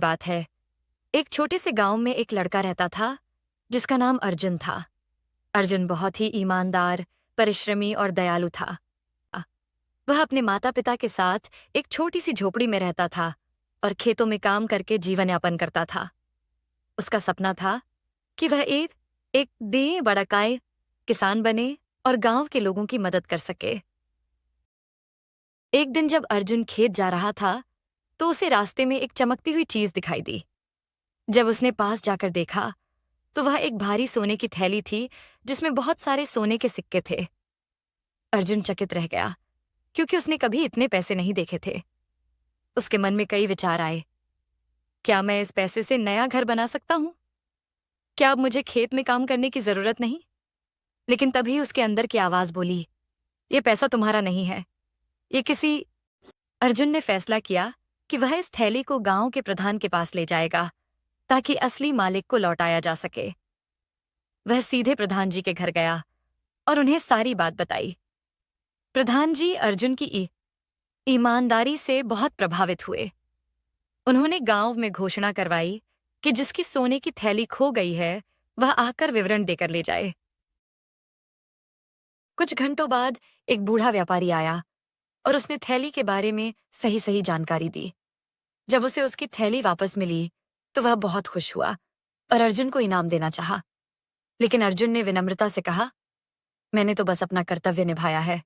बात है। एक छोटे से गांव में एक लड़का रहता था जिसका नाम अर्जुन था। अर्जुन बहुत ही ईमानदार, परिश्रमी और दयालु था। वह अपने माता पिता के साथ एक छोटी सी झोपड़ी में रहता था और खेतों में काम करके जीवन यापन करता था। उसका सपना था कि वह एक एक दिए बड़काए किसान बने और गांव के लोगों की मदद कर सके। एक दिन जब अर्जुन खेत जा रहा था तो उसे रास्ते में एक चमकती हुई चीज दिखाई दी। जब उसने पास जाकर देखा तो वह एक भारी सोने की थैली थी जिसमें बहुत सारे सोने के सिक्के थे। अर्जुन चकित रह गया क्योंकि उसने कभी इतने पैसे नहीं देखे थे। उसके मन में कई विचार आए। क्या मैं इस पैसे से नया घर बना सकता हूं? क्या अब मुझे खेत में काम करने की जरूरत नहीं? लेकिन तभी उसके अंदर की आवाज बोली, यह पैसा तुम्हारा नहीं है, ये किसी। अर्जुन ने फैसला किया कि वह इस थैली को गांव के प्रधान के पास ले जाएगा ताकि असली मालिक को लौटाया जा सके। वह सीधे प्रधान जी के घर गया और उन्हें सारी बात बताई। प्रधान जी अर्जुन की ईमानदारी से बहुत प्रभावित हुए। उन्होंने गांव में घोषणा करवाई कि जिसकी सोने की थैली खो गई है वह आकर विवरण देकर ले जाए। कुछ घंटों बाद एक बूढ़ा व्यापारी आया और उसने थैली के बारे में सही सही जानकारी दी। जब उसे उसकी थैली वापस मिली तो वह बहुत खुश हुआ और अर्जुन को इनाम देना चाहा। लेकिन अर्जुन ने विनम्रता से कहा, मैंने तो बस अपना कर्तव्य निभाया है।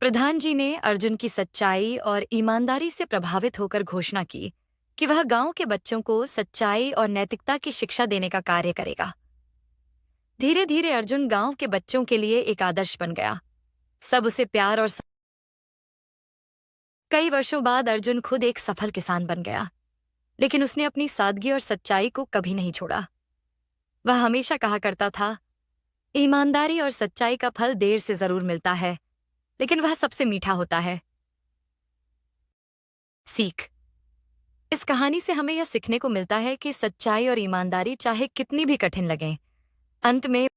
प्रधान जी ने अर्जुन की सच्चाई और ईमानदारी से प्रभावित होकर घोषणा की कि वह गांव के बच्चों को सच्चाई और नैतिकता की शिक्षा देने का कार्य करेगा। धीरे धीरे अर्जुन गांव के बच्चों के लिए एक आदर्श बन गया। सब उसे प्यार और कई वर्षों बाद अर्जुन खुद एक सफल किसान बन गया। लेकिन उसने अपनी सादगी और सच्चाई को कभी नहीं छोड़ा। वह हमेशा कहा करता था, ईमानदारी और सच्चाई का फल देर से जरूर मिलता है, लेकिन वह सबसे मीठा होता है। सीख। इस कहानी से हमें यह सीखने को मिलता है कि सच्चाई और ईमानदारी चाहे कितनी भी कठिन लगें, अंत में